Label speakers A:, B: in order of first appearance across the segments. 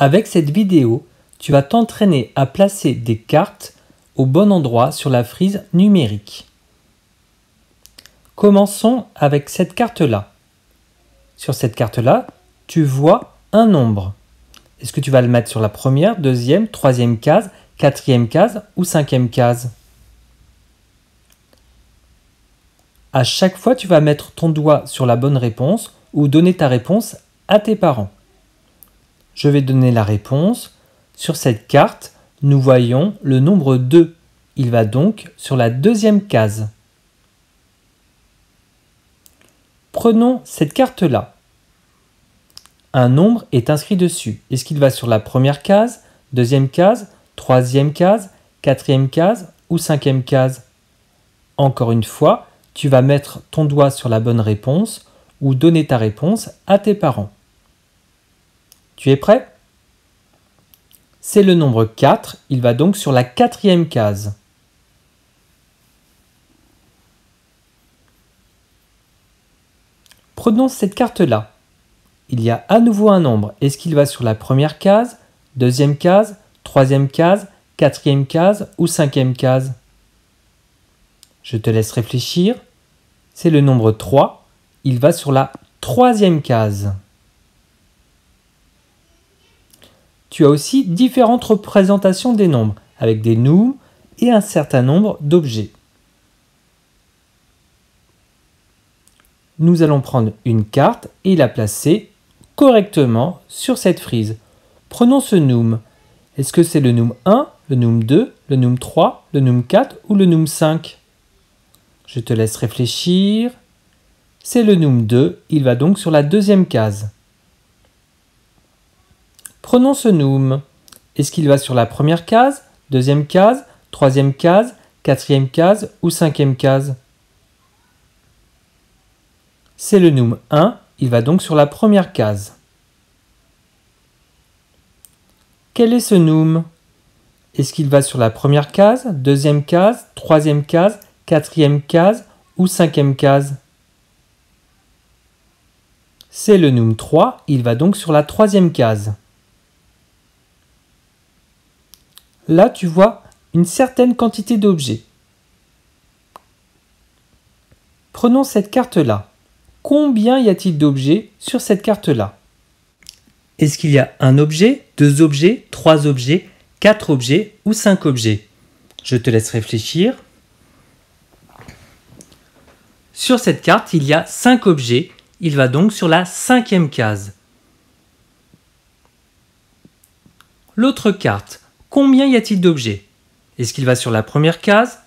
A: Avec cette vidéo, tu vas t'entraîner à placer des cartes au bon endroit sur la frise numérique. Commençons avec cette carte-là. Sur cette carte-là, tu vois un nombre. Est-ce que tu vas le mettre sur la première, deuxième, troisième case, quatrième case ou cinquième case? À chaque fois, tu vas mettre ton doigt sur la bonne réponse ou donner ta réponse à tes parents. Je vais donner la réponse. Sur cette carte, nous voyons le nombre 2. Il va donc sur la deuxième case. Prenons cette carte-là. Un nombre est inscrit dessus. Est-ce qu'il va sur la première case, deuxième case, troisième case, quatrième case ou cinquième case? Encore une fois, tu vas mettre ton doigt sur la bonne réponse ou donner ta réponse à tes parents. Tu es prêt? C'est le nombre 4, il va donc sur la quatrième case. Prenons cette carte-là. Il y a à nouveau un nombre. Est-ce qu'il va sur la première case, deuxième case, troisième case, quatrième case ou cinquième case? Je te laisse réfléchir. C'est le nombre 3. Il va sur la troisième case. Tu as aussi différentes représentations des nombres, avec des nombres et un certain nombre d'objets. Nous allons prendre une carte et la placer correctement sur cette frise. Prenons ce noum. Est-ce que c'est le noum 1, le noum 2, le noum 3, le noum 4 ou le noum 5? Je te laisse réfléchir. C'est le noum 2, il va donc sur la deuxième case. Prenons ce noum. Est-ce qu'il va sur la première case, deuxième case, troisième case, quatrième case ou cinquième case? C'est le noum 1, il va donc sur la première case. Quel est ce noum? Est-ce qu'il va sur la première case, deuxième case, troisième case, quatrième case ou cinquième case? C'est le noum 3, il va donc sur la troisième case. Là, tu vois une certaine quantité d'objets. Prenons cette carte-là. Combien y a-t-il d'objets sur cette carte-là? Est-ce qu'il y a un objet, deux objets, trois objets, quatre objets ou cinq objets? Je te laisse réfléchir. Sur cette carte, il y a 5 objets. Il va donc sur la cinquième case. L'autre carte, combien y a-t-il d'objets? Est-ce qu'il va sur la première case,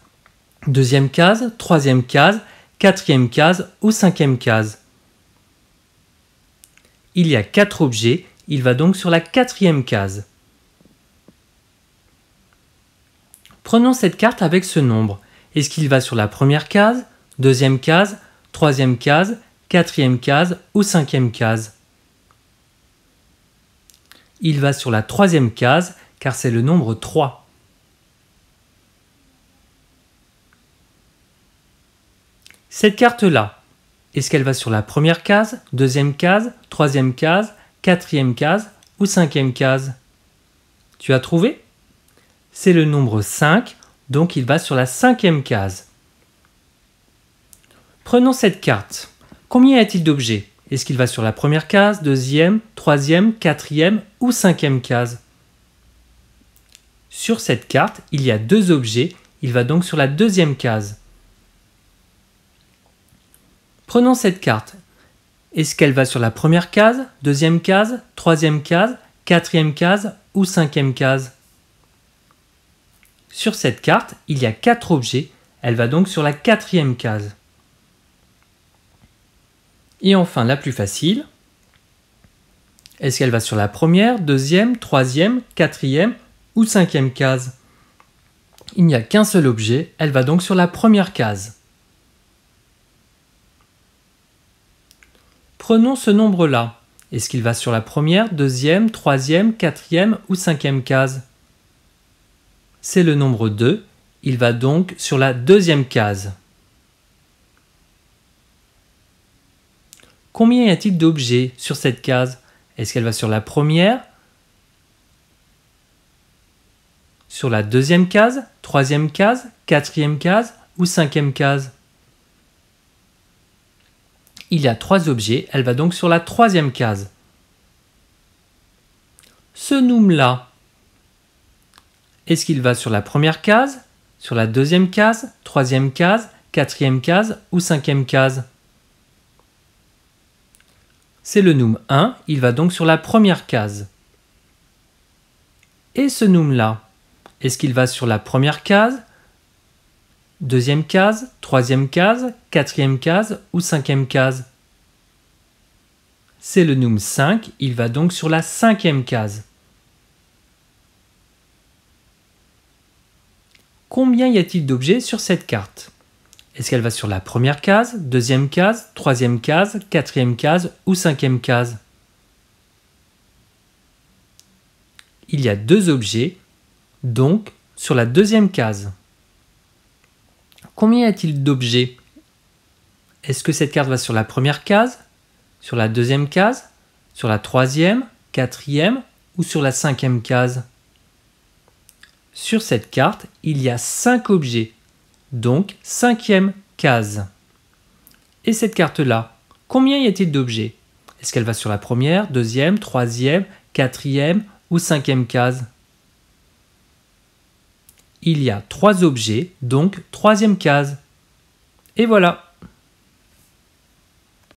A: deuxième case, troisième case, quatrième case ou cinquième case? Il y a 4 objets. Il va donc sur la quatrième case. Prenons cette carte avec ce nombre. Est-ce qu'il va sur la première case, deuxième case, troisième case, quatrième case ou cinquième case? Il va sur la troisième case car c'est le nombre 3. Cette carte-là, est-ce qu'elle va sur la première case, deuxième case, troisième case, quatrième case ou cinquième case? Tu as trouvé? C'est le nombre 5, donc il va sur la cinquième case. Prenons cette carte. Combien y a-t-il d'objets? Est-ce qu'il va sur la première case, deuxième, troisième, quatrième ou cinquième case? Sur cette carte, il y a 2 objets. Il va donc sur la deuxième case. Prenons cette carte. Est-ce qu'elle va sur la première case, deuxième case, troisième case, quatrième case ou cinquième case? Sur cette carte, il y a 4 objets. Elle va donc sur la quatrième case. Et enfin, la plus facile. Est-ce qu'elle va sur la première, deuxième, troisième, quatrième ou cinquième case? Il n'y a qu'un seul objet. Elle va donc sur la première case. Prenons ce nombre-là. Est-ce qu'il va sur la première, deuxième, troisième, quatrième ou cinquième case? C'est le nombre 2. Il va donc sur la deuxième case. Combien y a-t-il d'objets sur cette case? Est-ce qu'elle va sur la première, sur la deuxième case, troisième case, quatrième case ou cinquième case? Il y a 3 objets, elle va donc sur la troisième case. Ce Noom-là, est-ce qu'il va sur la première case, sur la deuxième case, troisième case, quatrième case ou cinquième case? C'est le Noom 1, il va donc sur la première case. Et ce Noom-là, est-ce qu'il va sur la première case, deuxième case, troisième case, quatrième case ou cinquième case? C'est le Noom 5, il va donc sur la cinquième case. Combien y a-t-il d'objets sur cette carte? Est-ce qu'elle va sur la première case, deuxième case, troisième case, quatrième case ou cinquième case? Il y a 2 objets, donc sur la deuxième case. Combien y a-t-il d'objets? Est-ce que cette carte va sur la première case, sur la deuxième case, sur la troisième, quatrième ou sur la cinquième case? Sur cette carte, il y a 5 objets, donc cinquième case. Et cette carte-là, combien y a-t-il d'objets? Est-ce qu'elle va sur la première, deuxième, troisième, quatrième ou cinquième case? Il y a 3 objets, donc troisième case. Et voilà!